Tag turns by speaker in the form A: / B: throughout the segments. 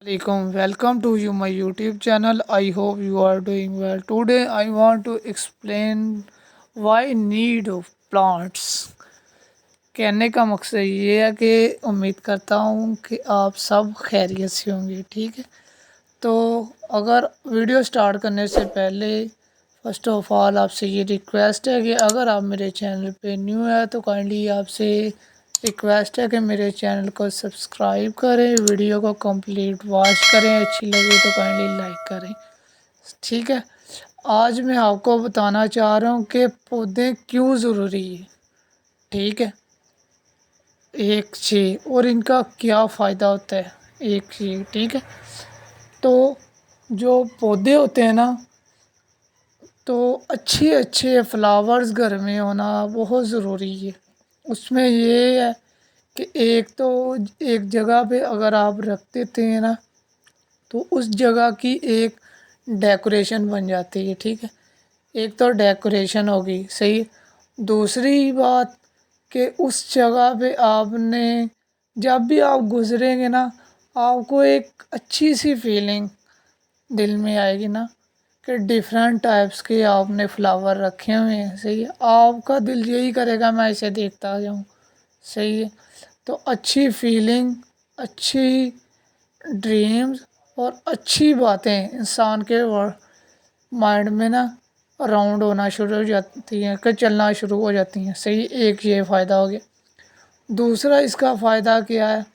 A: Alaikum. Welcome to you my YouTube channel. I hope you are doing well. Today I want to explain why need of plants. कहने का मकसद ये है कि उम्मीद करता हूँ कि आप सब खैरियत से होंगे, ठीक है। तो अगर वीडियो स्टार्ट करने से पहले फर्स्ट ऑफ ऑल आपसे ये रिक्वेस्ट है कि अगर आप मेरे चैनल पे न्यू है तो काइंडली आपसे रिक्वेस्ट है कि मेरे चैनल को सब्सक्राइब करें, वीडियो को कंप्लीट वॉच करें, अच्छी लगे तो काइंडली लाइक करें, ठीक है। आज मैं आपको बताना चाह रहा हूँ कि पौधे क्यों ज़रूरी है, ठीक है। एक चीज़ और इनका क्या फ़ायदा होता है, एक चीज़, ठीक है। तो जो पौधे होते हैं ना, तो अच्छे अच्छे फ्लावर्स घर में होना बहुत ज़रूरी है। उसमें ये है कि एक तो एक जगह पे अगर आप रख देते हैं ना, तो उस जगह की एक डेकोरेशन बन जाती है, ठीक है। एक तो डेकोरेशन होगी, सही। दूसरी बात कि उस जगह पे आपने जब भी आप गुजरेंगे ना, आपको एक अच्छी सी फीलिंग दिल में आएगी ना कि डिफरेंट टाइप्स के आपने फ्लावर रखे हुए हैं, सही है। आपका दिल यही करेगा मैं इसे देखता जाऊँ, सही है। तो अच्छी फीलिंग, अच्छी ड्रीम्स और अच्छी बातें इंसान के माइंड में ना राउंड होना शुरू हो जाती हैं, कि चलना शुरू हो जाती हैं, सही। एक ये फ़ायदा हो गया। दूसरा इसका फ़ायदा क्या है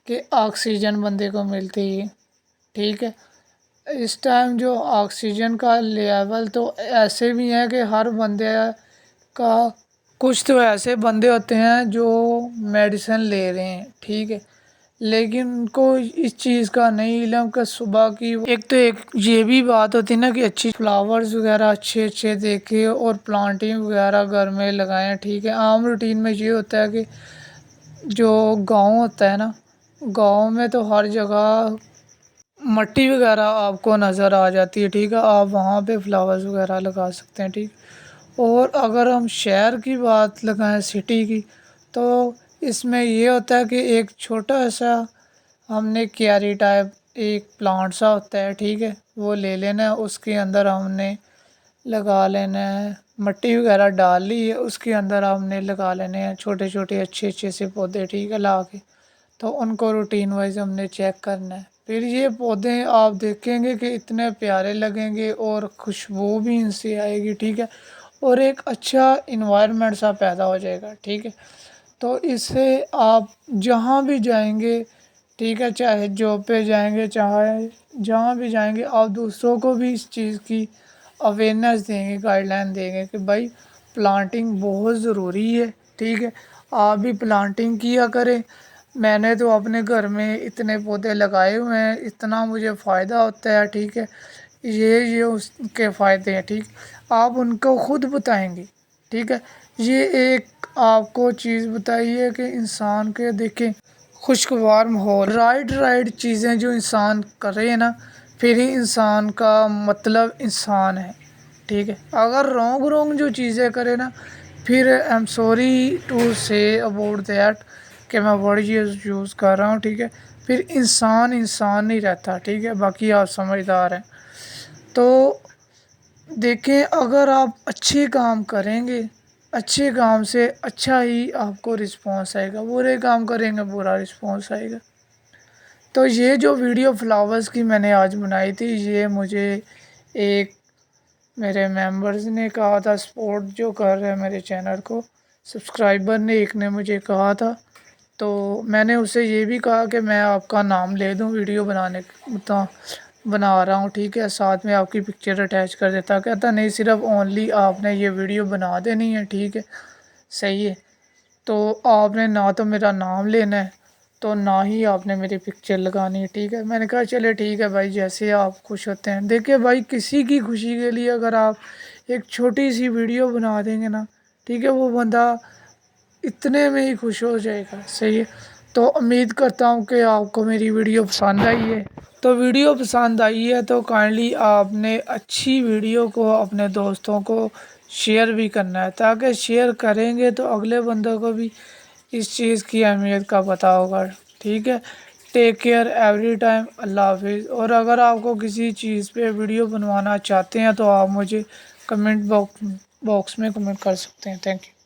A: कि ऑक्सीजन बंदे को मिलती है, ठीक है। इस टाइम जो ऑक्सीजन का लेवल तो ऐसे भी है कि हर बंदे का, कुछ तो ऐसे बंदे होते हैं जो मेडिसिन ले रहे हैं, ठीक है, लेकिन उनको इस चीज़ का नहीं इल्म कि सुबह की एक तो एक ये भी बात होती है ना कि अच्छी फ्लावर्स वगैरह अच्छे अच्छे देखे और प्लांटिंग वगैरह घर में लगाएं, ठीक है। आम रूटीन में ये होता है कि जो गांव होता है ना, गांव में तो हर जगह मट्टी वगैरह आपको नज़र आ जाती है, ठीक है। आप वहाँ पे फ्लावर्स वगैरह लगा सकते हैं, ठीक। और अगर हम शहर की बात लगाएं, सिटी की, तो इसमें ये होता है कि एक छोटा सा हमने क्यारी टाइप एक प्लांट सा होता है, ठीक है, वो ले लेना है। उसके अंदर हमने लगा लेना है, मट्टी वगैरह डाल ली है, उसके अंदर हमने लगा लेने हैं छोटे छोटे अच्छे अच्छे से पौधे, ठीक है, ला के। तो उनको रूटीन वाइज हमने चेक करना है। फिर ये पौधे आप देखेंगे कि इतने प्यारे लगेंगे और खुशबू भी इनसे आएगी, ठीक है। और एक अच्छा इन्वायरमेंट सा पैदा हो जाएगा, ठीक है। तो इससे आप जहाँ भी जाएंगे, ठीक है, चाहे जॉब पे जाएंगे, चाहे जहाँ भी जाएंगे, आप दूसरों को भी इस चीज़ की अवेयरनेस देंगे, गाइडलाइन देंगे कि भाई प्लांटिंग बहुत ज़रूरी है, ठीक है। आप भी प्लांटिंग किया करें। मैंने तो अपने घर में इतने पौधे लगाए हुए हैं, इतना मुझे फ़ायदा होता है, ठीक है। ये उसके फ़ायदे हैं, ठीक। आप उनको खुद बताएंगे, ठीक है। ये एक आपको चीज़ बताइए कि इंसान के देखें खुशगवार माहौल, राइट राइट चीज़ें जो इंसान करे ना, फिर ही इंसान का मतलब इंसान है, ठीक है। अगर रॉन्ग रॉन्ग जो चीज़ें करे ना, फिर I am sorry to say about that कि मैं वर्ड यूज़ कर रहा हूँ, ठीक है, फिर इंसान इंसान नहीं रहता, ठीक है। बाकी आप समझदार हैं। तो देखें, अगर आप अच्छे काम करेंगे, अच्छे काम से अच्छा ही आपको रिस्पॉन्स आएगा, बुरे काम करेंगे बुरा रिस्पॉन्स आएगा। तो ये जो वीडियो फ्लावर्स की मैंने आज बनाई थी, ये मुझे एक मेरे मेंबर्स ने कहा था, सपोर्ट जो कर रहे हैं मेरे चैनल को, सब्सक्राइबर ने एक ने मुझे कहा था। तो मैंने उससे ये भी कहा कि मैं आपका नाम ले दूं वीडियो बनाने तो बना रहा हूँ, ठीक है, साथ में आपकी पिक्चर अटैच कर देता। कहता नहीं, सिर्फ ओनली आपने ये वीडियो बना देनी है, ठीक है, सही है। तो आपने ना तो मेरा नाम लेना है, तो ना ही आपने मेरी पिक्चर लगानी है, ठीक है। मैंने कहा चले ठीक है भाई, जैसे आप खुश होते हैं। देखिए भाई, किसी की खुशी के लिए अगर आप एक छोटी सी वीडियो बना देंगे ना, ठीक है, वो बंदा इतने में ही खुश हो जाएगा, सही है। तो उम्मीद करता हूँ कि आपको मेरी वीडियो पसंद आई है। तो वीडियो पसंद आई है तो काइंडली आपने अच्छी वीडियो को अपने दोस्तों को शेयर भी करना है, ताकि शेयर करेंगे तो अगले बंदों को भी इस चीज़ की अहमियत का पता होगा, ठीक है। ٹیک کیئر ایوری ٹائم، اللہ حافظ۔ اور اگر آپ کو کسی چیز پہ ویڈیو بنوانا چاہتے ہیں تو آپ مجھے کمنٹ باکس میں کمنٹ کر سکتے ہیں۔ Thank you.